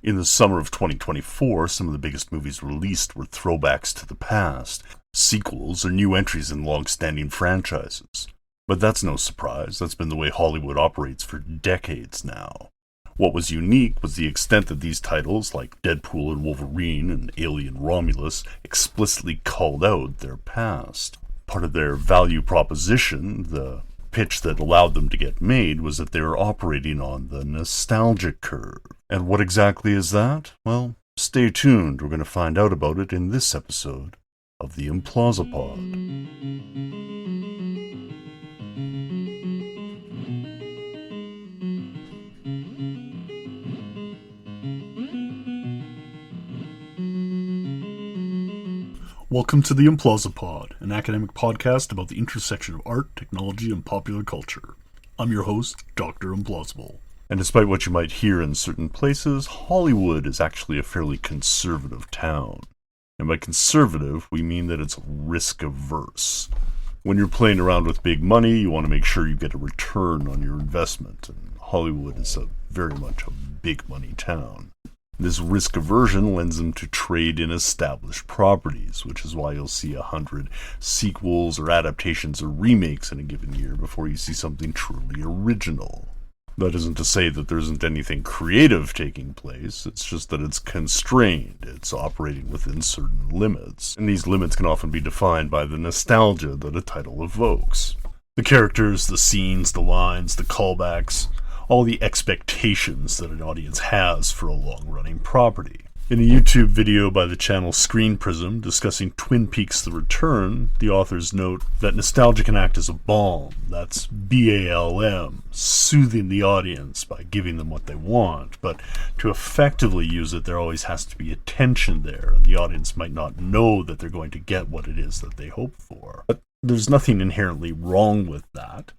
In the summer of 2024, some of the biggest movies released were throwbacks to the past, sequels, or new entries in long-standing franchises. But that's no surprise, that's been the way Hollywood operates for decades now. What was unique was the extent that these titles, like Deadpool and Wolverine and Alien Romulus, explicitly called out their past. Part of their value proposition, the pitch that allowed them to get made, was that they were operating on the nostalgia curve. And what exactly is that? Well, stay tuned, we're going to find out about it in this episode of the Implausipod. Welcome to the Implausipod, an academic podcast about the intersection of art, technology, and popular culture. I'm your host, Dr. Implausible. And despite what you might hear in certain places, Hollywood is actually a fairly conservative town. And by conservative, we mean that it's risk-averse. When you're playing around with big money, you want to make sure you get a return on your investment, and Hollywood is very much a big money town. This risk aversion lends them to trade in established properties, which is why you'll see 100 sequels or adaptations or remakes in a given year before you see something truly original. That isn't to say that there isn't anything creative taking place, it's just that it's constrained, it's operating within certain limits, and these limits can often be defined by the nostalgia that a title evokes. The characters, the scenes, the lines, the callbacks, all the expectations that an audience has for a long-running property. In a YouTube video by the channel Screen Prism discussing Twin Peaks: The Return, the authors note that nostalgia can act as a balm, that's BALM, soothing the audience by giving them what they want, but to effectively use it there always has to be a tension there, and the audience might not know that they're going to get what it is that they hope for. But there's nothing inherently wrong with that.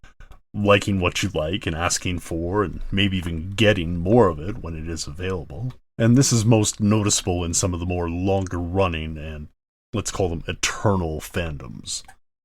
Liking what you like and asking for and maybe even getting more of it when it is available. And this is most noticeable in some of the more longer running and let's call them eternal fandoms.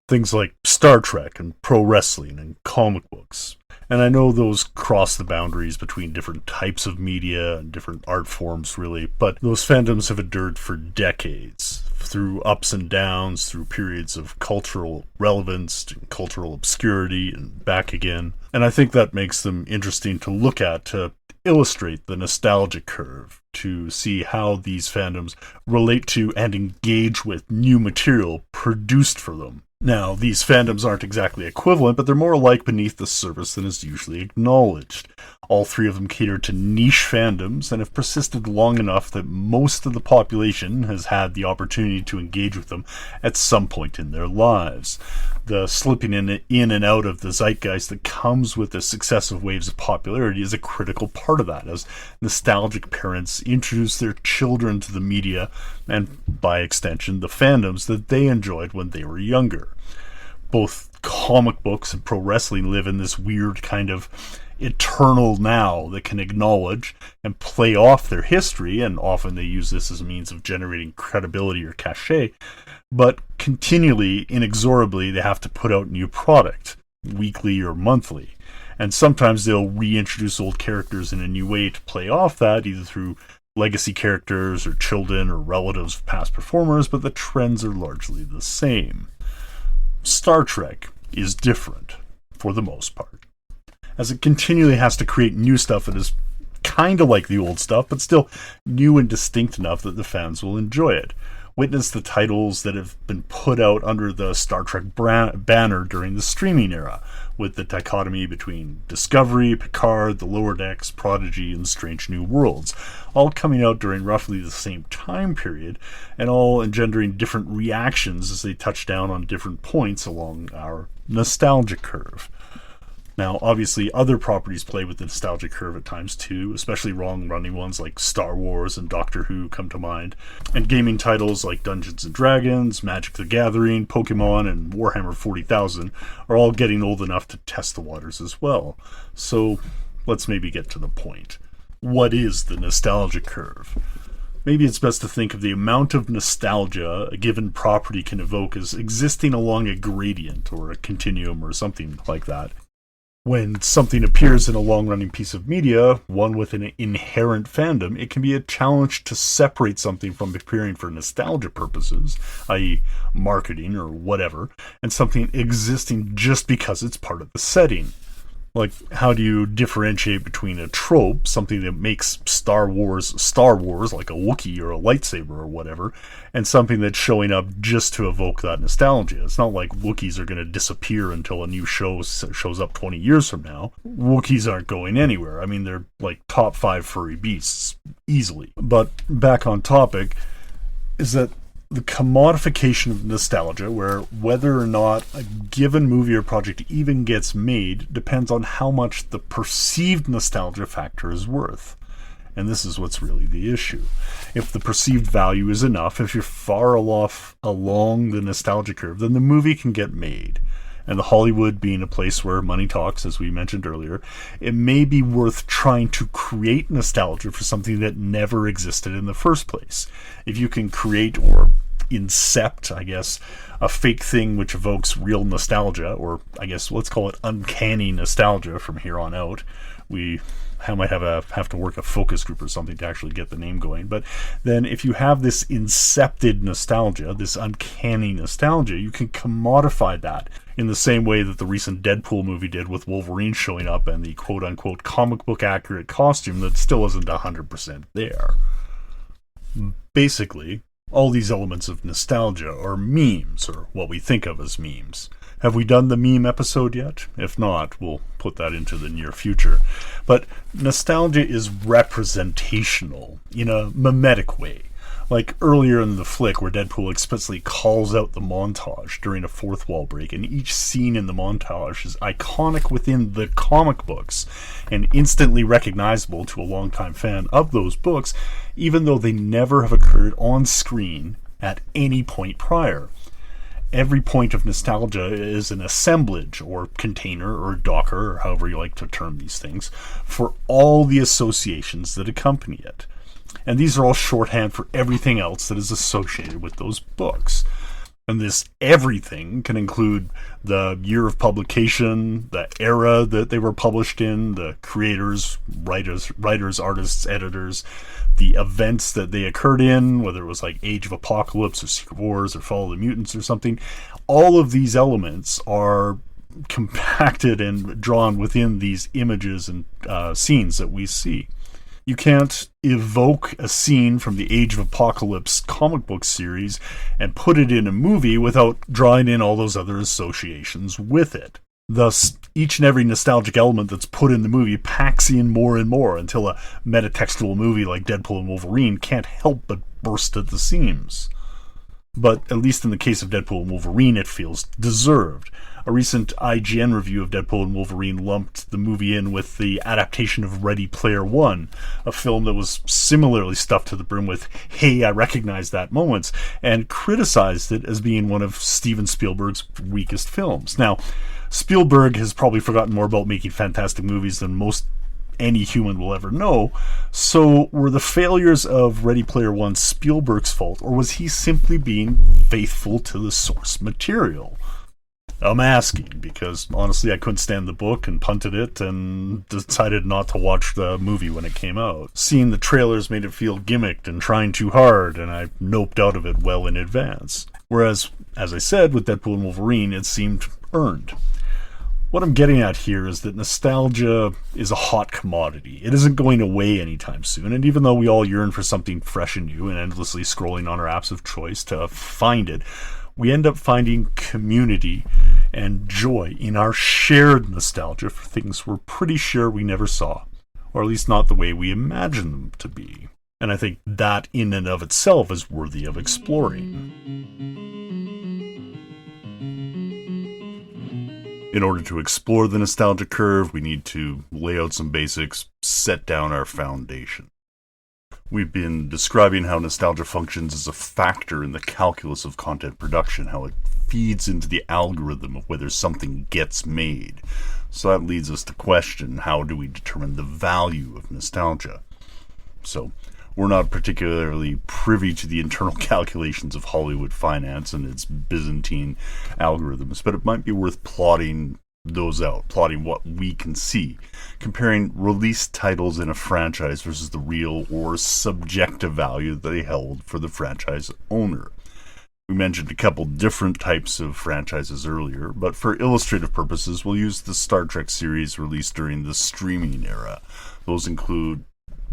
Things like Star Trek and pro wrestling and comic books. And I know those cross the boundaries between different types of media and different art forms really, but those fandoms have endured for decades, through ups and downs, through periods of cultural relevance and cultural obscurity and back again. And I think that makes them interesting to look at to illustrate the nostalgia curve, to see how these fandoms relate to and engage with new material produced for them. Now, these fandoms aren't exactly equivalent, but they're more alike beneath the surface than is usually acknowledged. All three of them cater to niche fandoms and have persisted long enough that most of the population has had the opportunity to engage with them at some point in their lives. The slipping in and out of the zeitgeist that comes with the successive waves of popularity is a critical part of that, as nostalgic parents introduce their children to the media and, by extension, the fandoms that they enjoyed when they were younger. Both comic books and pro wrestling live in this weird kind of eternal now that can acknowledge and play off their history, and often they use this as a means of generating credibility or cachet, but continually, inexorably, they have to put out new product, weekly or monthly. And sometimes they'll reintroduce old characters in a new way to play off that, either through legacy characters or children or relatives of past performers, but the trends are largely the same. Star Trek is different, for the most part, as it continually has to create new stuff that is kind of like the old stuff, but still new and distinct enough that the fans will enjoy it. Witness the titles that have been put out under the Star Trek banner during the streaming era, with the dichotomy between Discovery, Picard, The Lower Decks, Prodigy, and Strange New Worlds, all coming out during roughly the same time period, and all engendering different reactions as they touch down on different points along our nostalgia curve. Now, obviously, other properties play with the nostalgia curve at times too, especially long-running ones like Star Wars and Doctor Who come to mind. And gaming titles like Dungeons & Dragons, Magic the Gathering, Pokemon, and Warhammer 40,000 are all getting old enough to test the waters as well. So, let's maybe get to the point. What is the nostalgia curve? Maybe it's best to think of the amount of nostalgia a given property can evoke as existing along a gradient or a continuum or something like that. When something appears in a long-running piece of media, one with an inherent fandom, it can be a challenge to separate something from appearing for nostalgia purposes, i.e. marketing or whatever, and something existing just because it's part of the setting. Like, how do you differentiate between a trope, something that makes Star Wars, like a Wookiee or a lightsaber or whatever, and something that's showing up just to evoke that nostalgia? It's not like Wookiees are going to disappear until a new show shows up 20 years from now. Wookiees aren't going anywhere. I mean, they're like top 5 furry beasts, easily. But back on topic, is that the commodification of nostalgia, where whether or not a given movie or project even gets made depends on how much the perceived nostalgia factor is worth. And this is what's really the issue. If the perceived value is enough, if you're far off along the nostalgia curve, then the movie can get made. And the Hollywood being a place where money talks, as we mentioned earlier, it may be worth trying to create nostalgia for something that never existed in the first place. If you can create or incept, I guess, a fake thing which evokes real nostalgia, or I guess let's call it uncanny nostalgia from here on out. We might have to work a focus group or something to actually get the name going. But then if you have this incepted nostalgia, this uncanny nostalgia, you can commodify that in the same way that the recent Deadpool movie did, with Wolverine showing up and the quote-unquote comic book accurate costume that still isn't 100% there. Basically, all these elements of nostalgia are memes, or what we think of as memes. Have we done the meme episode yet? If not, we'll put that into the near future. But nostalgia is representational in a mimetic way. Like earlier in the flick where Deadpool explicitly calls out the montage during a fourth wall break, and each scene in the montage is iconic within the comic books and instantly recognizable to a longtime fan of those books, even though they never have occurred on screen at any point prior. Every point of nostalgia is an assemblage or container or docker, or however you like to term these things, for all the associations that accompany it. And these are all shorthand for everything else that is associated with those books. And this everything can include the year of publication, the era that they were published in, the creators, writers, artists, editors, the events that they occurred in, whether it was like Age of Apocalypse or Secret Wars or Fall of the Mutants or something. All of these elements are compacted and drawn within these images and scenes that we see. You can't evoke a scene from the Age of Apocalypse comic book series and put it in a movie without drawing in all those other associations with it. Thus, each and every nostalgic element that's put in the movie packs in more and more until a metatextual movie like Deadpool and Wolverine can't help but burst at the seams. But at least in the case of Deadpool and Wolverine, it feels deserved. A recent IGN review of Deadpool and Wolverine lumped the movie in with the adaptation of Ready Player One, a film that was similarly stuffed to the brim with "Hey, I recognize that" moments, and criticized it as being one of Steven Spielberg's weakest films. Now, Spielberg has probably forgotten more about making fantastic movies than most any human will ever know, so were the failures of Ready Player One Spielberg's fault, or was he simply being faithful to the source material? I'm asking because, honestly, I couldn't stand the book and punted it and decided not to watch the movie when it came out. Seeing the trailers made it feel gimmicked and trying too hard, and I noped out of it well in advance. Whereas, as I said, with Deadpool and Wolverine, it seemed earned. What I'm getting at here is that nostalgia is a hot commodity. It isn't going away anytime soon, and even though we all yearn for something fresh and new and endlessly scrolling on our apps of choice to find it, we end up finding community and joy in our shared nostalgia for things we're pretty sure we never saw, or at least not the way we imagine them to be. And I think that in and of itself is worthy of exploring. In order to explore the nostalgia curve, we need to lay out some basics, set down our foundation. We've been describing how nostalgia functions as a factor in the calculus of content production, how it feeds into the algorithm of whether something gets made. So that leads us to question, how do we determine the value of nostalgia? So, we're not particularly privy to the internal calculations of Hollywood finance and its Byzantine algorithms, but it might be worth plotting those out, plotting what we can see, comparing released titles in a franchise versus the real or subjective value that they held for the franchise owner. We mentioned a couple different types of franchises earlier, but for illustrative purposes, we'll use the Star Trek series released during the streaming era. Those include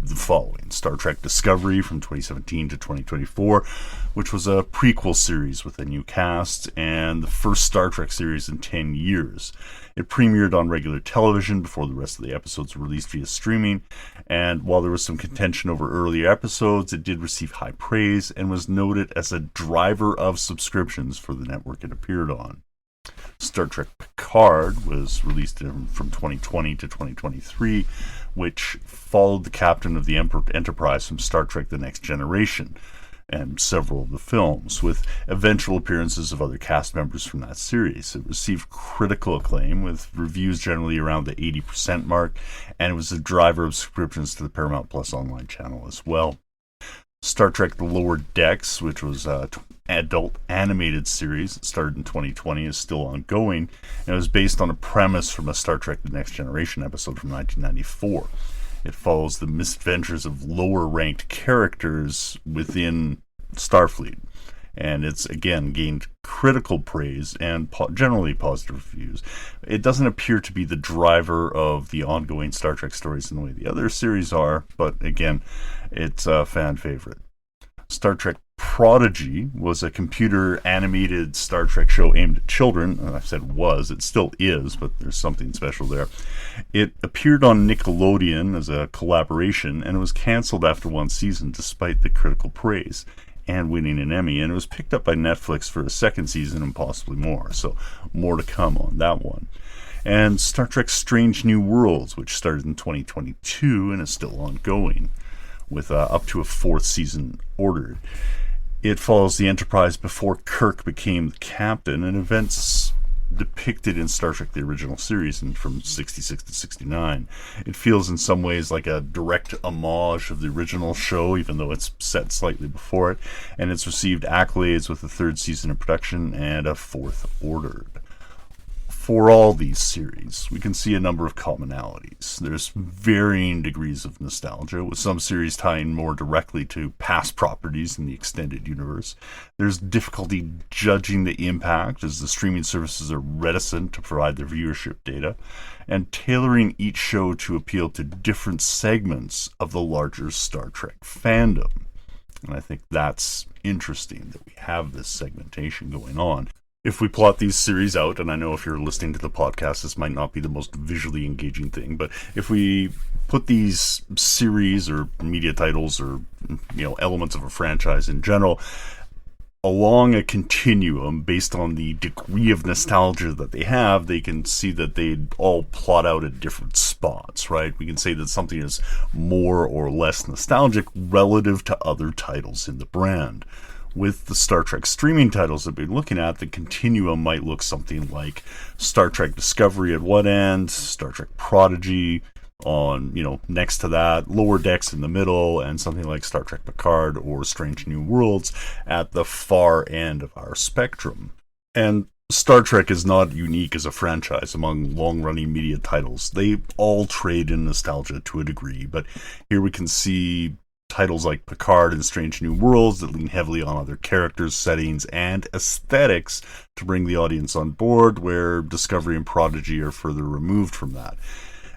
the following: Star Trek Discovery from 2017 to 2024, which was a prequel series with a new cast and the first Star Trek series in 10 years. It premiered on regular television before the rest of the episodes were released via streaming, and while there was some contention over earlier episodes, it did receive high praise and was noted as a driver of subscriptions for the network it appeared on. Star Trek Picard was released from 2020 to 2023, which followed the captain of the Enterprise from Star Trek The Next Generation and several of the films, with eventual appearances of other cast members from that series. It received critical acclaim, with reviews generally around the 80% mark, and it was a driver of subscriptions to the Paramount Plus online channel as well. Star Trek The Lower Decks, which was an adult animated series that started in 2020, is still ongoing, and it was based on a premise from a Star Trek The Next Generation episode from 1994. It follows the misadventures of lower-ranked characters within Starfleet, and it's, again, gained critical praise and generally positive reviews. It doesn't appear to be the driver of the ongoing Star Trek stories in the way the other series are, but, again, it's a fan favorite. Star Trek Prodigy was a computer-animated Star Trek show aimed at children. I said was, it still is, but there's something special there. It appeared on Nickelodeon as a collaboration, and it was cancelled after one season despite the critical praise and winning an Emmy, and it was picked up by Netflix for a second season and possibly more, so more to come on that one. And Star Trek Strange New Worlds, which started in 2022 and is still ongoing, with up to a fourth season ordered. It follows the Enterprise before Kirk became the captain, and events depicted in Star Trek the original series and from 66 to 69. It feels in some ways like a direct homage of the original show, even though it's set slightly before it, and it's received accolades with a third season in production and a fourth ordered. For all these series, we can see a number of commonalities. There's varying degrees of nostalgia, with some series tying more directly to past properties in the extended universe. There's difficulty judging the impact, as the streaming services are reticent to provide their viewership data, and tailoring each show to appeal to different segments of the larger Star Trek fandom. And I think that's interesting that we have this segmentation going on. If we plot these series out, and I know if you're listening to the podcast, this might not be the most visually engaging thing, but if we put these series or media titles or, elements of a franchise in general along a continuum based on the degree of nostalgia that they have, they can see that they all plot out at different spots, right? We can say that something is more or less nostalgic relative to other titles in the brand. With the Star Trek streaming titles that we're looking at, the continuum might look something like Star Trek Discovery at one end, Star Trek Prodigy on, next to that, Lower Decks in the middle, and something like Star Trek Picard or Strange New Worlds at the far end of our spectrum. And Star Trek is not unique as a franchise among long-running media titles. They all trade in nostalgia to a degree, but here we can see titles like Picard and Strange New Worlds that lean heavily on other characters, settings, and aesthetics to bring the audience on board, where Discovery and Prodigy are further removed from that.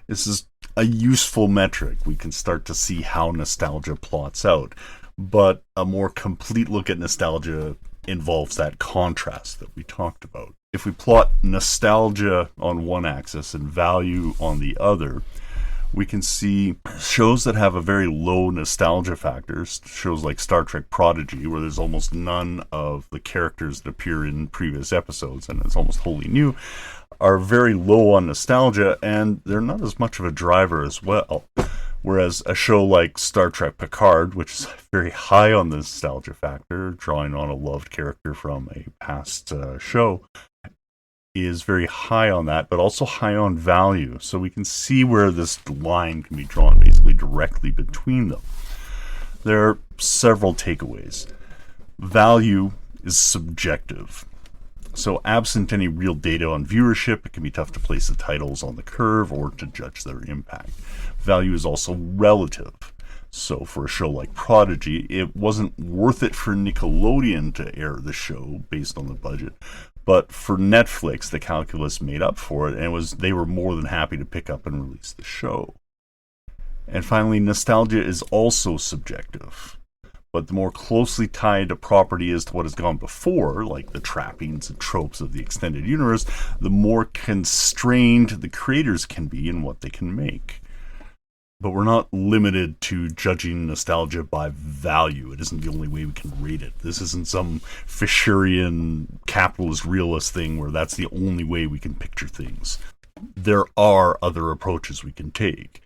This is a useful metric. We can start to see how nostalgia plots out, but a more complete look at nostalgia involves that contrast that we talked about. If we plot nostalgia on one axis and value on the other, we can see shows that have a very low nostalgia factor, shows like Star Trek Prodigy, where there's almost none of the characters that appear in previous episodes, and it's almost wholly new, are very low on nostalgia, and they're not as much of a driver as well. Whereas a show like Star Trek Picard, which is very high on the nostalgia factor, drawing on a loved character from a past show, is very high on that, but also high on value. So we can see where this line can be drawn basically directly between them. There are several takeaways. Value is subjective. So absent any real data on viewership, it can be tough to place the titles on the curve or to judge their impact. Value is also relative. So for a show like Prodigy, it wasn't worth it for Nickelodeon to air the show based on the budget. But for Netflix, the calculus made up for it, and they were more than happy to pick up and release the show. And finally, nostalgia is also subjective. But the more closely tied a property is to what has gone before, like the trappings and tropes of the extended universe, the more constrained the creators can be in what they can make. But we're not limited to judging nostalgia by value. It isn't the only way we can rate it. This isn't some Fisherian capitalist realist thing where that's the only way we can picture things. There are other approaches we can take.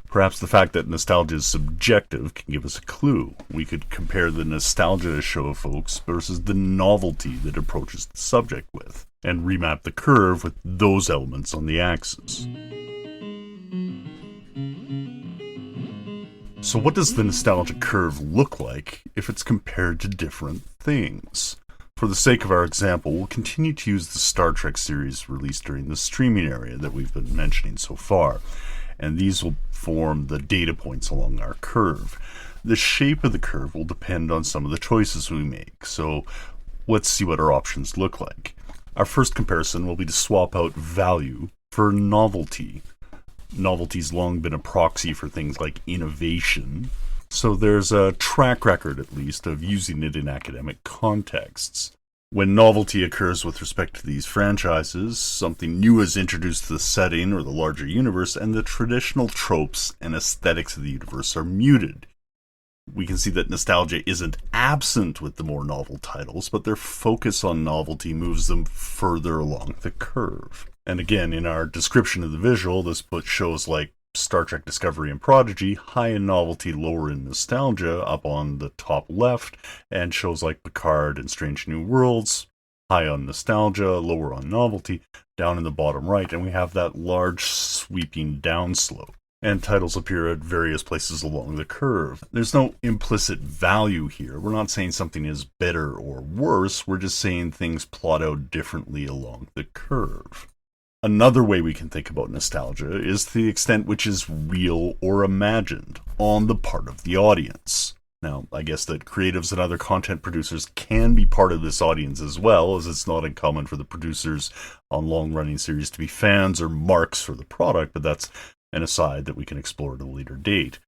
Perhaps the fact that nostalgia is subjective can give us a clue. We could compare the nostalgia show folks versus the novelty that approaches the subject with, and remap the curve with those elements on the axis. So what does the nostalgia curve look like if it's compared to different things? For the sake of our example, we'll continue to use the Star Trek series released during the streaming area that we've been mentioning so far, and these will form the data points along our curve. The shape of the curve will depend on some of the choices we make, so let's see what our options look like. Our first comparison will be to swap out value for novelty. Novelty's long been a proxy for things like innovation, so there's a track record at least of using it in academic contexts. When novelty occurs with respect to these franchises, something new is introduced to the setting or the larger universe, and the traditional tropes and aesthetics of the universe are muted. We can see that nostalgia isn't absent with the more novel titles, but their focus on novelty moves them further along the curve. And again, in our description of the visual, this puts shows like Star Trek Discovery and Prodigy high in novelty, lower in nostalgia up on the top left, and shows like Picard and Strange New Worlds high on nostalgia, lower on novelty, down in the bottom right, and we have that large sweeping downslope. And titles appear at various places along the curve. There's no implicit value here. We're not saying something is better or worse, we're just saying things plot out differently along the curve. Another way we can think about nostalgia is the extent which is real or imagined on the part of the audience. Now, I guess that creatives and other content producers can be part of this audience as well, as it's not uncommon for the producers on long-running series to be fans or marks for the product, but that's an aside that we can explore at a later date.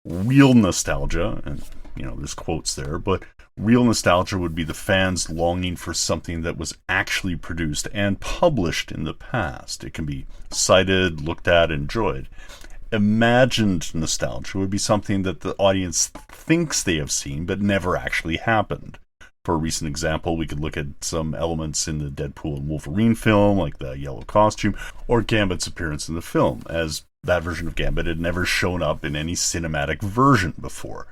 Real nostalgia, and there's quotes there, but real nostalgia would be the fans longing for something that was actually produced and published in the past. It can be cited, looked at, enjoyed. Imagined nostalgia would be something that the audience thinks they have seen but never actually happened. For a recent example, we could look at some elements in the Deadpool and Wolverine film, like the yellow costume, or Gambit's appearance in the film, as that version of Gambit had never shown up in any cinematic version before.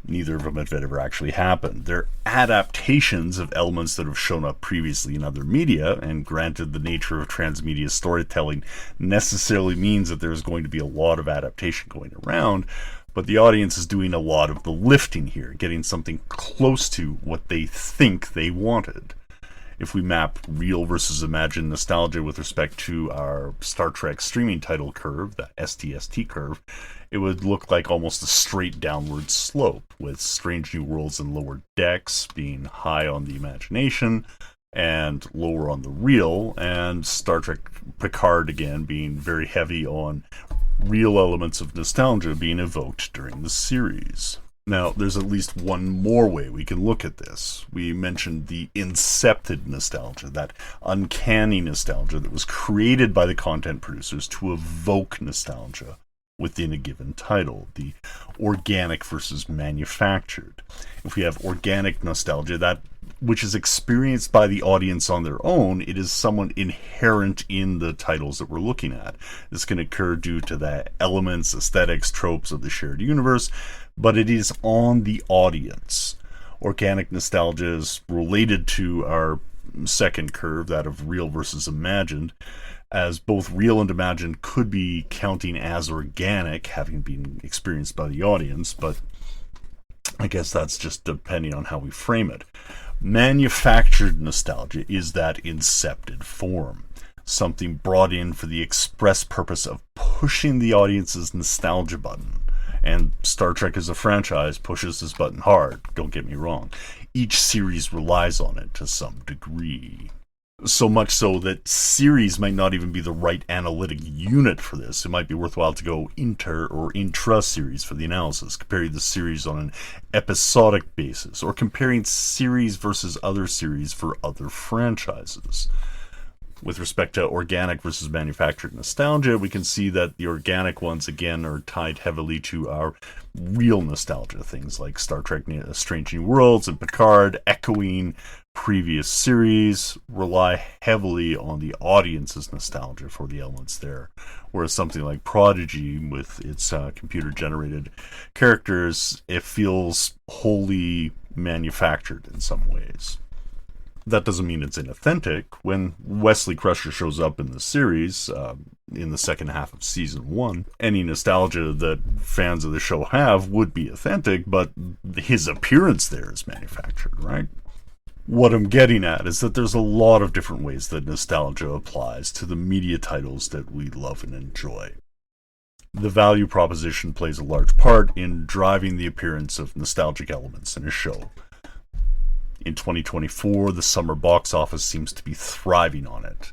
Neither of them have ever actually happened. They're adaptations of elements that have shown up previously in other media, and granted, the nature of transmedia storytelling necessarily means that there's going to be a lot of adaptation going around, but the audience is doing a lot of the lifting here, getting something close to what they think they wanted. If we map real versus imagined nostalgia with respect to our Star Trek streaming title curve, the STST curve, it would look like almost a straight downward slope, with Strange New Worlds and Lower Decks being high on the imagination and lower on the real, and Star Trek Picard again being very heavy on real elements of nostalgia being evoked during the series. Now, there's at least one more way we can look at this. We mentioned the incepted nostalgia, that uncanny nostalgia that was created by the content producers to evoke nostalgia within a given title, the organic versus manufactured. If we have organic nostalgia, that which is experienced by the audience on their own, it is somewhat inherent in the titles that we're looking at. This can occur due to the elements, aesthetics, tropes of the shared universe, but it is on the audience. Organic nostalgia is related to our second curve, that of real versus imagined, as both real and imagined could be counting as organic, having been experienced by the audience, but I guess that's just depending on how we frame it. Manufactured nostalgia is that incepted form, something brought in for the express purpose of pushing the audience's nostalgia button. And Star Trek as a franchise pushes this button hard, don't get me wrong. Each series relies on it to some degree. So much so that series might not even be the right analytic unit for this. It might be worthwhile to go inter or intra-series for the analysis, comparing the series on an episodic basis, or comparing series versus other series for other franchises. With respect to organic versus manufactured nostalgia, we can see that the organic ones, again, are tied heavily to our real nostalgia. Things like Star Trek Strange New Worlds and Picard, echoing previous series, rely heavily on the audience's nostalgia for the elements there. Whereas something like Prodigy, with its computer-generated characters, it feels wholly manufactured in some ways. That doesn't mean it's inauthentic. When Wesley Crusher shows up in the series, in the second half of season 1, any nostalgia that fans of the show have would be authentic, but his appearance there is manufactured, right? What I'm getting at is that there's a lot of different ways that nostalgia applies to the media titles that we love and enjoy. The value proposition plays a large part in driving the appearance of nostalgic elements in a show. In 2024, the summer box office seems to be thriving on it.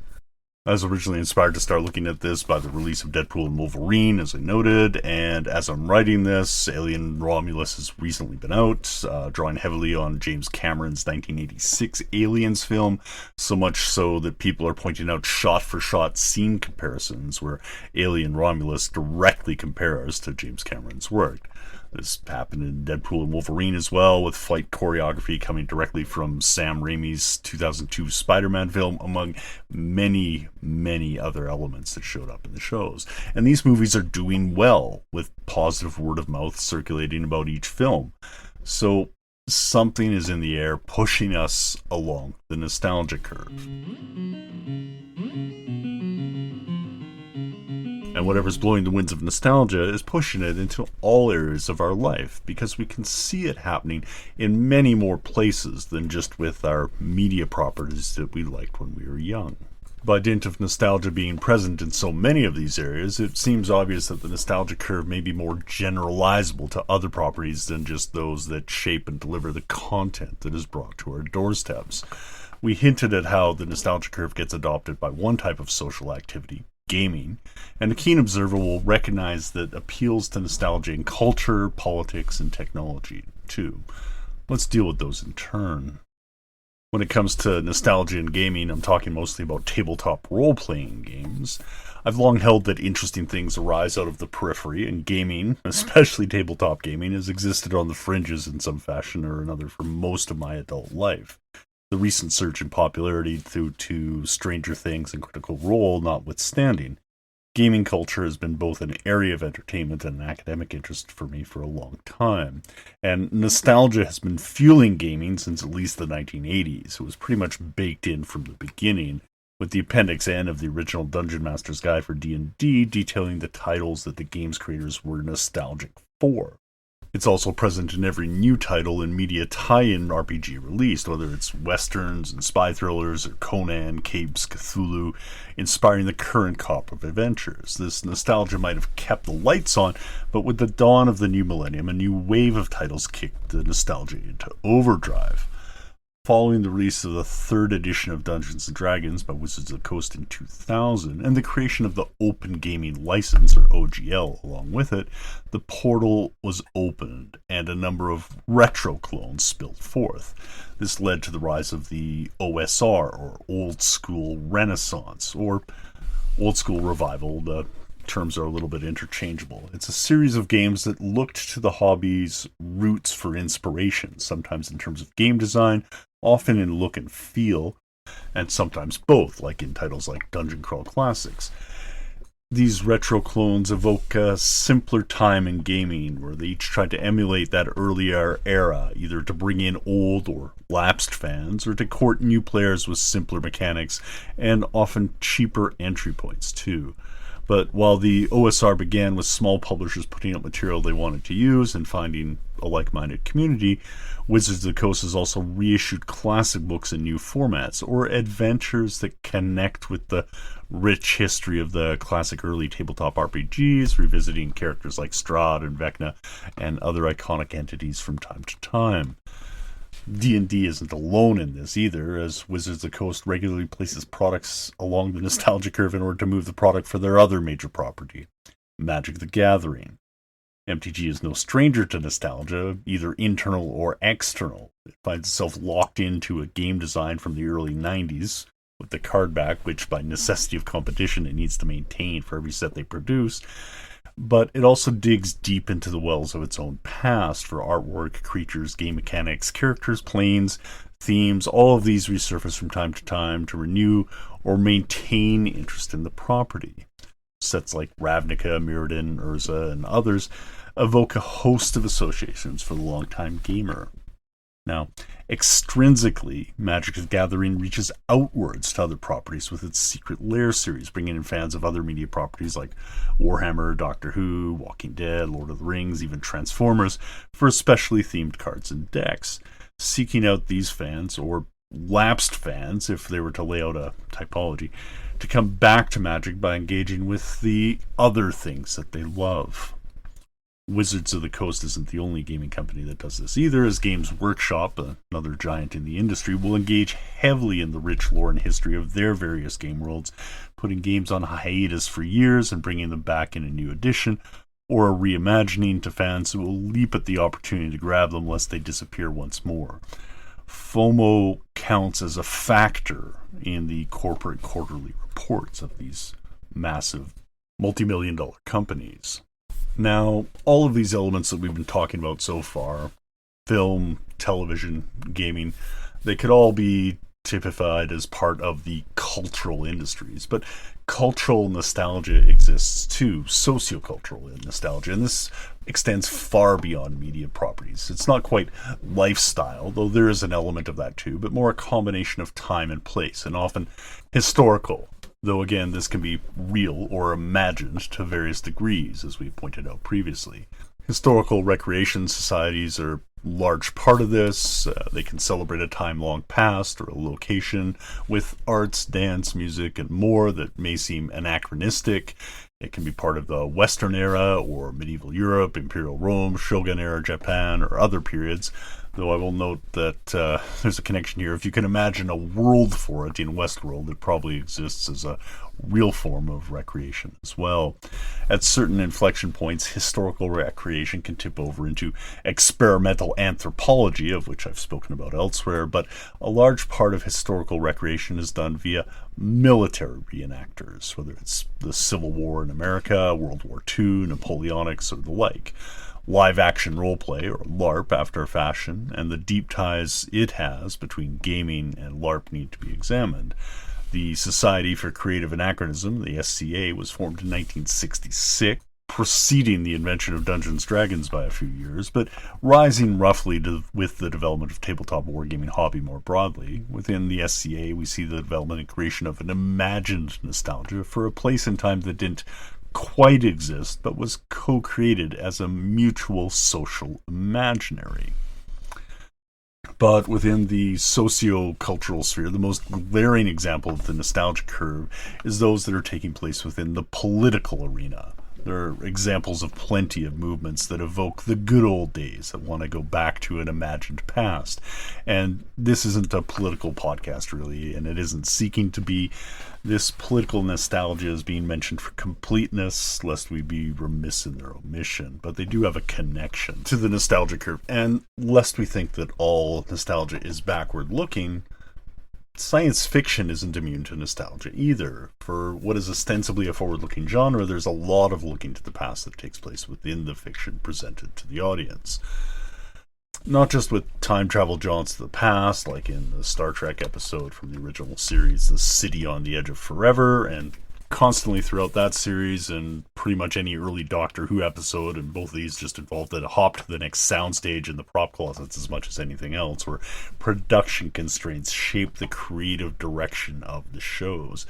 I was originally inspired to start looking at this by the release of Deadpool and Wolverine, as I noted, and as I'm writing this, Alien Romulus has recently been out, drawing heavily on James Cameron's 1986 Aliens film, so much so that people are pointing out shot-for-shot scene comparisons where Alien Romulus directly compares to James Cameron's work. This happened in Deadpool and Wolverine as well, with fight choreography coming directly from Sam Raimi's 2002 Spider-Man film, among many, many other elements that showed up in the shows. And these movies are doing well, with positive word of mouth circulating about each film. So something is in the air pushing us along the nostalgia curve. And whatever's blowing the winds of nostalgia is pushing it into all areas of our life, because we can see it happening in many more places than just with our media properties that we liked when we were young. By dint of nostalgia being present in so many of these areas, it seems obvious that the nostalgia curve may be more generalizable to other properties than just those that shape and deliver the content that is brought to our doorsteps. We hinted at how the nostalgia curve gets adopted by one type of social activity, gaming, and a keen observer will recognize that appeals to nostalgia in culture, politics, and technology, too. Let's deal with those in turn. When it comes to nostalgia in gaming, I'm talking mostly about tabletop role-playing games. I've long held that interesting things arise out of the periphery, and gaming, especially tabletop gaming, has existed on the fringes in some fashion or another for most of my adult life. The recent surge in popularity due to Stranger Things and Critical Role notwithstanding, gaming culture has been both an area of entertainment and an academic interest for me for a long time. And nostalgia has been fueling gaming since at least the 1980s. It was pretty much baked in from the beginning, with the Appendix N of the original Dungeon Master's Guide for D&D detailing the titles that the game's creators were nostalgic for. It's also present in every new title and media tie-in RPG released, whether it's westerns and spy thrillers or Conan, Capes, Cthulhu, inspiring the current crop of adventures. This nostalgia might have kept the lights on, but with the dawn of the new millennium, a new wave of titles kicked the nostalgia into overdrive. Following the release of the third edition of Dungeons & Dragons by Wizards of the Coast in 2000, and the creation of the Open Gaming License, or OGL, along with it, the portal was opened, and a number of retro clones spilled forth. This led to the rise of the OSR, or Old School Renaissance, or Old School Revival. The terms are a little bit interchangeable. It's a series of games that looked to the hobby's roots for inspiration, sometimes in terms of game design, often in look and feel, and sometimes both, like in titles like Dungeon Crawl Classics. These retro clones evoke a simpler time in gaming, where they each tried to emulate that earlier era, either to bring in old or lapsed fans, or to court new players with simpler mechanics, and often cheaper entry points too. But while the OSR began with small publishers putting up material they wanted to use and finding a like-minded community, Wizards of the Coast has also reissued classic books in new formats, or adventures that connect with the rich history of the classic early tabletop RPGs, revisiting characters like Strahd and Vecna and other iconic entities from time to time. D&D isn't alone in this either, as Wizards of the Coast regularly places products along the nostalgia curve in order to move the product for their other major property, Magic the Gathering. MTG is no stranger to nostalgia, either internal or external. It finds itself locked into a game design from the early 90s, with the card back, which by necessity of competition it needs to maintain for every set they produce. But it also digs deep into the wells of its own past for artwork, creatures, game mechanics, characters, planes, themes. All of these resurface from time to time to renew or maintain interest in the property. Sets like Ravnica, Mirrodin, Urza, and others evoke a host of associations for the longtime gamer. Now, extrinsically, Magic the Gathering reaches outwards to other properties with its Secret Lair series, bringing in fans of other media properties like Warhammer, Doctor Who, Walking Dead, Lord of the Rings, even Transformers, for especially themed cards and decks. Seeking out these fans, or lapsed fans, if they were to lay out a typology, to come back to Magic by engaging with the other things that they love. Wizards of the Coast isn't the only gaming company that does this either, as Games Workshop, another giant in the industry, will engage heavily in the rich lore and history of their various game worlds, putting games on hiatus for years and bringing them back in a new edition, or a reimagining to fans who will leap at the opportunity to grab them lest they disappear once more. FOMO counts as a factor in the corporate quarterly reports of these massive multi-million-dollar companies. Now, all of these elements that we've been talking about so far, film, television, gaming, they could all be typified as part of the cultural industries. But cultural nostalgia exists too, sociocultural nostalgia, and this extends far beyond media properties. It's not quite lifestyle, though there is an element of that too, but more a combination of time and place, and often historical. Though again, this can be real or imagined to various degrees, as we pointed out previously. Historical recreation societies are a large part of this. They can celebrate a time long past or a location with arts, dance, music, and more that may seem anachronistic. It can be part of the Western era or medieval Europe, Imperial Rome, Shogun era Japan, or other periods. Though I will note that there's a connection here. If you can imagine a world for it in Westworld, it probably exists as a real form of recreation as well. At certain inflection points, historical recreation can tip over into experimental anthropology, of which I've spoken about elsewhere, but a large part of historical recreation is done via military reenactors, whether it's the Civil War in America, World War II, Napoleonics, or the like. Live-action roleplay, or LARP, after a fashion, and the deep ties it has between gaming and LARP need to be examined. The Society for Creative Anachronism, the SCA, was formed in 1966, preceding the invention of Dungeons & Dragons by a few years, but rising roughly with the development of tabletop wargaming hobby more broadly. Within the SCA, we see the development and creation of an imagined nostalgia for a place and time that didn't quite exist, but was co-created as a mutual social imaginary. But within the socio-cultural sphere, the most glaring example of the nostalgia curve is those that are taking place within the political arena. There are examples of plenty of movements that evoke the good old days, that want to go back to an imagined past. And this isn't a political podcast, really, and it isn't seeking to be. This political nostalgia is being mentioned for completeness, lest we be remiss in their omission. But they do have a connection to the nostalgia curve. And lest we think that all nostalgia is backward-looking, science fiction isn't immune to nostalgia either. For what is ostensibly a forward-looking genre, there's a lot of looking to the past that takes place within the fiction presented to the audience. Not just with time travel jaunts to the past, like in the Star Trek episode from the original series, The City on the Edge of Forever, and constantly throughout that series and pretty much any early Doctor Who episode, and both of these just involved a hop to the next soundstage in the prop closets as much as anything else, where production constraints shape the creative direction of the shows.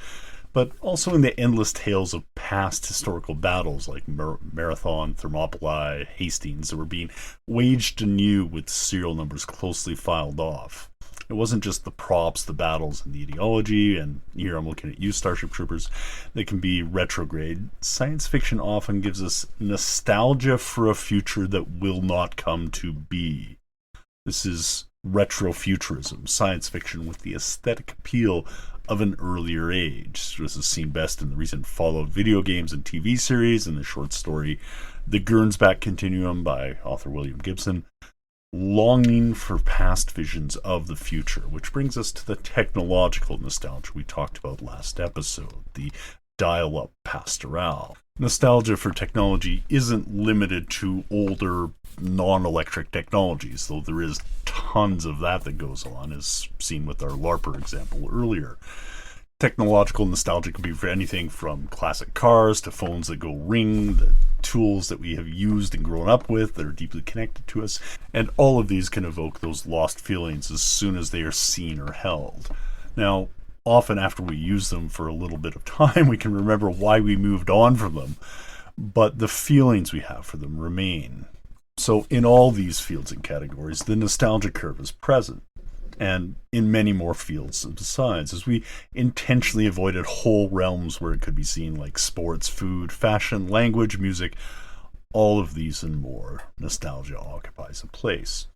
but also in the endless tales of past historical battles like Marathon, Thermopylae, Hastings that were being waged anew with serial numbers closely filed off. It wasn't just the props, the battles, and the ideology, and here I'm looking at you, Starship Troopers, that can be retrograde. Science fiction often gives us nostalgia for a future that will not come to be. This is retrofuturism, science fiction with the aesthetic appeal of an earlier age. This is seen best in the recent Fallout video games and TV series, and the short story The Gernsback Continuum by author William Gibson. Longing for past visions of the future, which brings us to the technological nostalgia we talked about last episode, the dial-up pastoral. Nostalgia for technology isn't limited to older non-electric technologies, though there is tons of that goes on, as seen with our LARPer example earlier. Technological nostalgia can be for anything from classic cars to phones that go ring, the tools that we have used and grown up with that are deeply connected to us, and all of these can evoke those lost feelings as soon as they are seen or held. Now, often after we use them for a little bit of time, we can remember why we moved on from them, but the feelings we have for them remain. So in all these fields and categories, the nostalgia curve is present, and in many more fields besides, as we intentionally avoided whole realms where it could be seen, like sports, food, fashion, language, music. All of these and more, nostalgia occupies a place.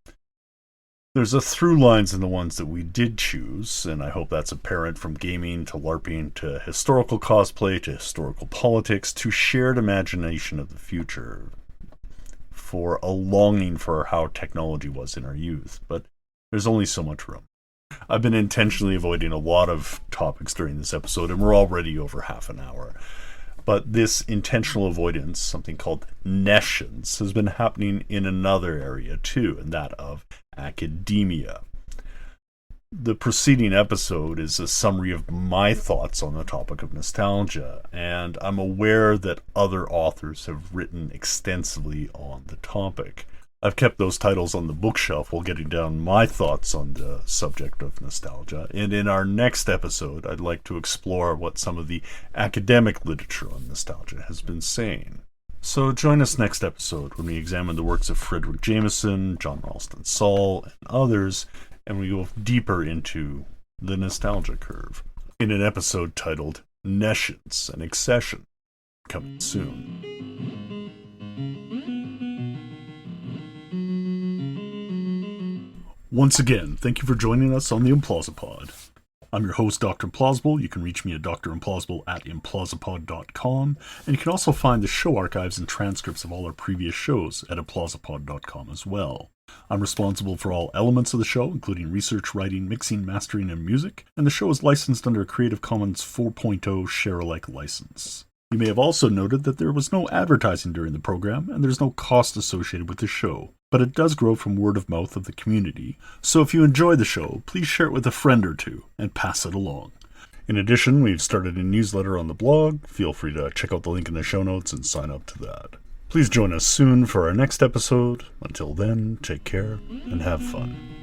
There's a through lines in the ones that we did choose, and I hope that's apparent, from gaming to LARPing to historical cosplay to historical politics to shared imagination of the future, for a longing for how technology was in our youth. But there's only so much room. I've been intentionally avoiding a lot of topics during this episode, and we're already over half an hour. But this intentional avoidance, something called nescience, has been happening in another area too, and that of academia. The preceding episode is a summary of my thoughts on the topic of nostalgia, and I'm aware that other authors have written extensively on the topic. I've kept those titles on the bookshelf while getting down my thoughts on the subject of nostalgia, and in our next episode, I'd like to explore what some of the academic literature on nostalgia has been saying. So join us next episode when we examine the works of Frederick Jameson, John Ralston Saul, and others, and we go deeper into the nostalgia curve in an episode titled Nescience and Accession, coming soon. Once again, thank you for joining us on the Implausipod. I'm your host, Dr. Implausible. You can reach me at drimplausible@implausipod.com, and you can also find the show archives and transcripts of all our previous shows at implausipod.com as well. I'm responsible for all elements of the show, including research, writing, mixing, mastering, and music, and the show is licensed under a Creative Commons 4.0 share-alike license. You may have also noted that there was no advertising during the program, and there's no cost associated with the show, but it does grow from word of mouth of the community, so if you enjoy the show, please share it with a friend or two, and pass it along. In addition, we've started a newsletter on the blog. Feel free to check out the link in the show notes and sign up to that. Please join us soon for our next episode. Until then, take care and have fun.